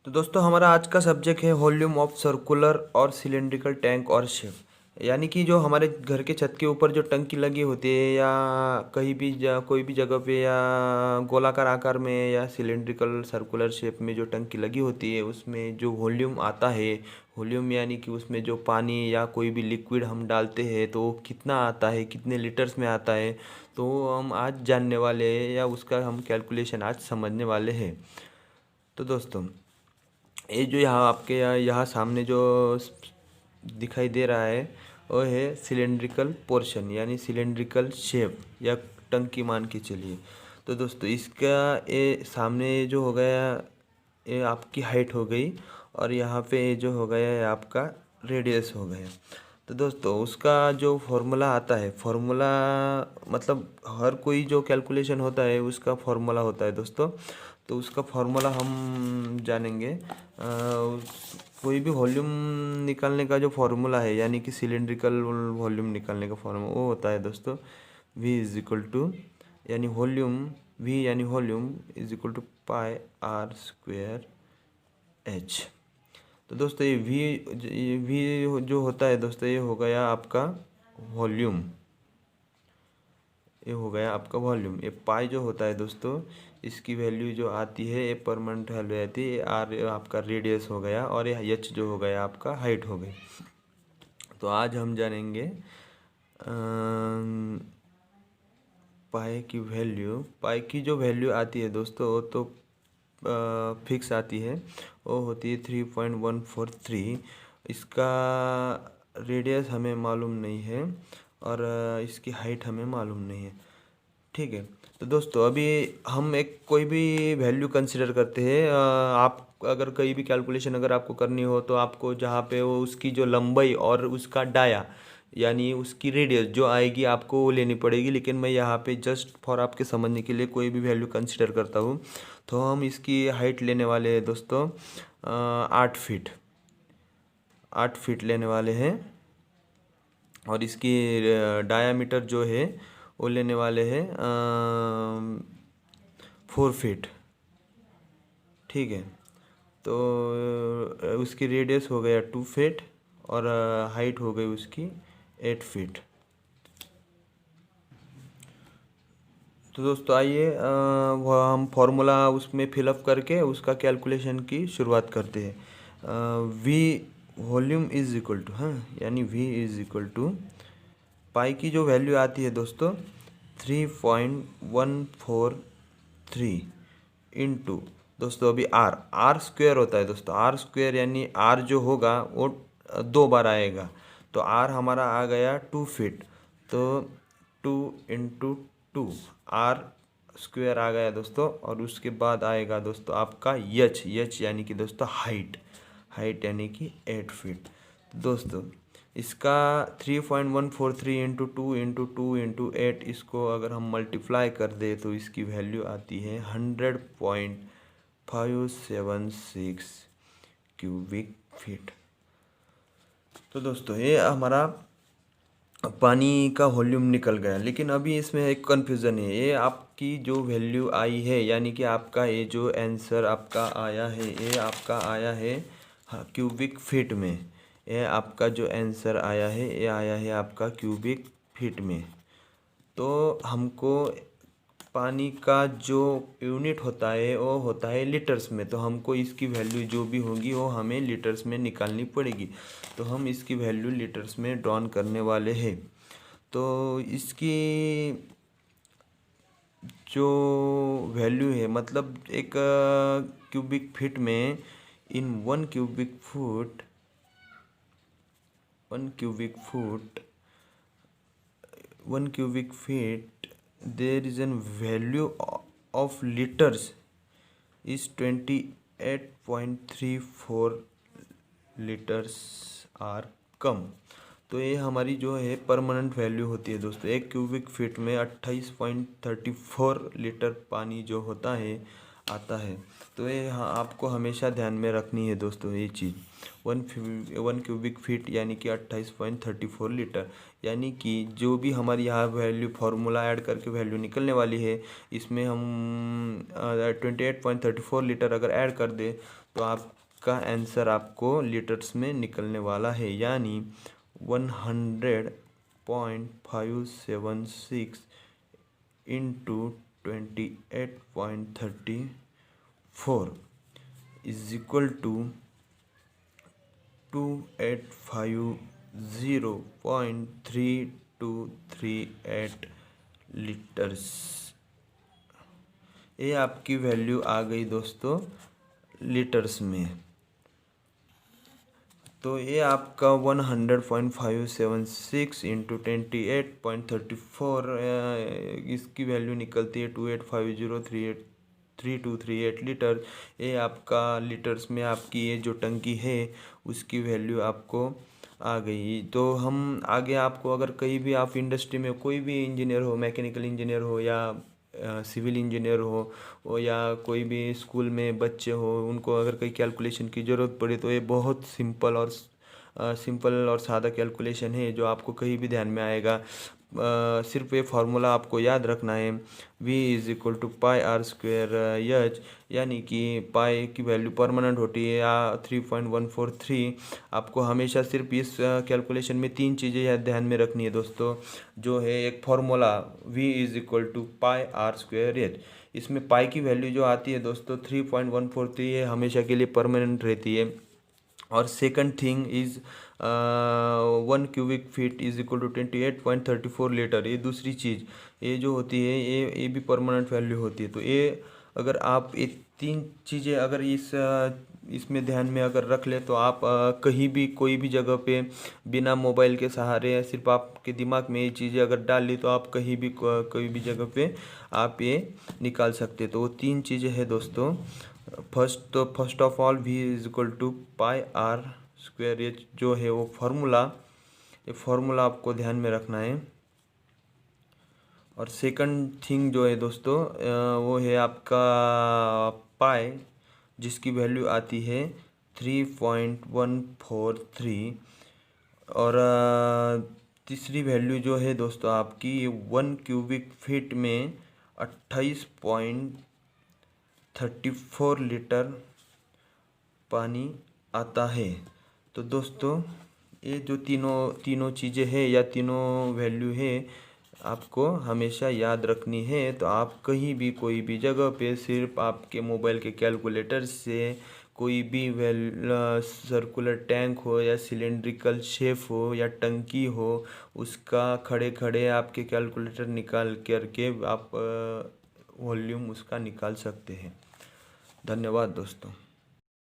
तो दोस्तों हमारा आज का सब्जेक्ट है वॉल्यूम ऑफ सर्कुलर और सिलेंड्रिकल टैंक और शेप। यानी कि जो हमारे घर के छत के ऊपर जो टंकी लगी होती है या कहीं भी कोई भी जगह पे या गोलाकार आकार में या सिलेंड्रिकल सर्कुलर शेप में जो टंकी लगी होती है उसमें जो वॉल्यूम आता है। वॉल्यूम यानी कि उसमें जो पानी या कोई भी लिक्विड हम डालते हैं तो वो कितना आता है, कितने लीटर्स में आता है, तो हम आज जानने वाले हैं या उसका हम कैलकुलेशन आज समझने वाले हैं। तो दोस्तों ये जो यहाँ आपके यहाँ सामने जो दिखाई दे रहा है वो है सिलेंड्रिकल पोर्शन यानी सिलेंड्रिकल शेप या टंकी मान के चलिए। तो दोस्तों इसका ये सामने जो हो गया ये आपकी हाइट हो गई और यहाँ पे ये जो हो गया है आपका रेडियस हो गया। तो दोस्तों उसका जो फॉर्मूला आता है, फॉर्मूला मतलब हर कोई जो कैलकुलेशन होता है उसका फॉर्मूला होता है दोस्तों। तो उसका फॉर्मूला हम जानेंगे। कोई भी वॉल्यूम निकालने का जो फॉर्मूला है यानी कि सिलेंड्रिकल वॉल्यूम निकालने का फॉर्मूला वो होता है दोस्तों V इज इक्वल टू यानी वॉल्यूम V यानी volume is equal to pi r square h. तो दोस्तों ये V जो होता है दोस्तों ये हो गया आपका वॉल्यूम, ये हो गया आपका वॉल्यूम। ये पाई जो होता है दोस्तों इसकी वैल्यू जो आती है ये परमानेंट वैल्यू आती है। आर आपका रेडियस हो गया और ये एच जो हो गया आपका हाइट हो गई। तो आज हम जानेंगे पाई की जो वैल्यू आती है दोस्तों वो तो फिक्स आती है, वो होती है 3.143। इसका रेडियस हमें मालूम नहीं है और इसकी हाइट हमें मालूम नहीं है। ठीक है। तो दोस्तों अभी हम एक कोई भी वैल्यू कंसिडर करते हैं। आप अगर कोई भी कैलकुलेशन अगर आपको करनी हो तो आपको जहाँ पे वो उसकी जो लंबाई और उसका डाया यानी उसकी रेडियस जो आएगी आपको वो लेनी पड़ेगी। लेकिन मैं यहाँ पे जस्ट फॉर आपके समझने के लिए कोई भी वैल्यू कंसिडर करता हूँ। तो हम इसकी हाइट लेने वाले हैं दोस्तों 8 फीट, 8 फीट लेने वाले हैं और इसकी डायामीटर जो है वो लेने वाले हैं 4 फीट। ठीक है। तो उसकी रेडियस हो गया 2 फीट और हाइट हो गई उसकी 8 फीट। तो दोस्तों आइए वो हम फॉर्मूला उसमें फिलअप करके उसका कैलकुलेशन की शुरुआत करते हैं। V volume is equal to यानी V is equal to pi की जो वैल्यू आती है दोस्तों 3.143 इंटू दोस्तों अभी आर स्क्वायर होता है दोस्तों। आर स्क्वायर यानी आर जो होगा वो 2 बार आएगा। तो आर हमारा आ गया 2 फीट, तो 2 × 2 आर स्क्वायर आ गया दोस्तों। और उसके बाद आएगा दोस्तों आपका यच यानी कि दोस्तों हाइट यानी कि 8 फीट। दोस्तों इसका 3.143 इंटू 2 इसको अगर हम मल्टीप्लाई कर दे तो इसकी वैल्यू आती है 100.576 क्यूबिक फीट। तो दोस्तों ये हमारा पानी का वॉल्यूम निकल गया। लेकिन अभी इसमें एक कन्फ्यूज़न है। ये आपकी जो वैल्यू आई है यानी कि आपका ये जो आंसर आपका आया है ये आपका आया है क्यूबिक फीट में। ये आपका जो आंसर आया है ये आया है आपका क्यूबिक फीट में। तो हमको पानी का जो यूनिट होता है वो होता है लीटर्स में। तो हमको इसकी वैल्यू जो भी होगी वो हमें लीटर्स में निकालनी पड़ेगी। तो हम इसकी वैल्यू लीटर्स में ड्रॉन करने वाले हैं। तो इसकी जो वैल्यू है मतलब एक क्यूबिक फीट में इन 1 cubic foot there is a value of liters is 28.34 litres are come. तो ये हमारी जो है परमानेंट वैल्यू होती है दोस्तों। 1 क्यूबिक फीट में 28.34 लीटर पानी जो होता है आता है। तो ये आपको हमेशा ध्यान में रखनी है दोस्तों ये चीज़। 1 क्यूबिक फीट यानी कि 28.34 लीटर, यानी कि जो भी हमारी यहाँ वैल्यू फार्मूला ऐड करके वैल्यू निकलने वाली है, इसमें हम 28.34 लीटर अगर ऐड कर दे तो आपका आंसर आपको लीटर्स में निकलने वाला है, यानी 100.576 into 28.34 is equal to 2850.3238 litres. ये आपकी वैल्यू आ गई दोस्तों लीटर्स में। तो ये आपका 100.576 इंटू 28.34 इसकी वैल्यू निकलती है 28503238 लीटर। ये आपका लीटर्स में आपकी ये जो टंकी है उसकी वैल्यू आपको आ गई। तो हम आगे आपको अगर कहीं भी आप इंडस्ट्री में कोई भी इंजीनियर हो, मैकेनिकल इंजीनियर हो या सिविल इंजीनियर हो या कोई भी स्कूल में बच्चे हो, उनको अगर कोई कैलकुलेशन की ज़रूरत पड़े तो ये बहुत सिंपल और सादा कैलकुलेशन है जो आपको कहीं भी ध्यान में आएगा। सिर्फ ये फार्मूला आपको याद रखना है, v is equal to pi r square h, यानी कि पाई की वैल्यू परमानेंट होती है या 3.143। आपको हमेशा सिर्फ इस कैलकुलेशन में 3 चीज़ें ध्यान में रखनी है दोस्तों, जो है एक formula v is equal to pi r square h. इसमें पाई की वैल्यू जो आती है दोस्तों 3.143 है, हमेशा के लिए परमानेंट रहती है। और second thing is 1 cubic feet is equal to 28.34 litre. ये दूसरी चीज़, ये जो होती है ये भी परमानेंट वैल्यू होती है। तो ये अगर आप ये 3 चीज़ें अगर इसमें ध्यान में अगर रख ले तो आप कहीं भी कोई भी जगह पे बिना मोबाइल के सहारे सिर्फ आपके दिमाग में ये चीज़ें अगर डाल ली तो आप कहीं भी कोई भी जगह पे आप ये निकाल सकते। तो वो 3 चीज़ें हैं दोस्तों। First of all v is equal to pi r square h जो है वो ये फार्मूला आपको ध्यान में रखना है। और सेकंड थिंग जो है दोस्तों वो है आपका पाई, जिसकी वैल्यू आती है 3.143। और तीसरी वैल्यू जो है दोस्तों आपकी 1 क्यूबिक फीट में 28.34 लीटर पानी आता है। तो दोस्तों ये जो तीनों चीज़ें हैं या तीनों वैल्यू है आपको हमेशा याद रखनी है। तो आप कहीं भी कोई भी जगह पे सिर्फ आपके मोबाइल के कैलकुलेटर से कोई भी सर्कुलर टैंक हो या सिलेंड्रिकल शेप हो या टंकी हो, उसका खड़े खड़े आपके कैलकुलेटर निकाल करके आप वॉल्यूम उसका निकाल सकते हैं। धन्यवाद दोस्तों।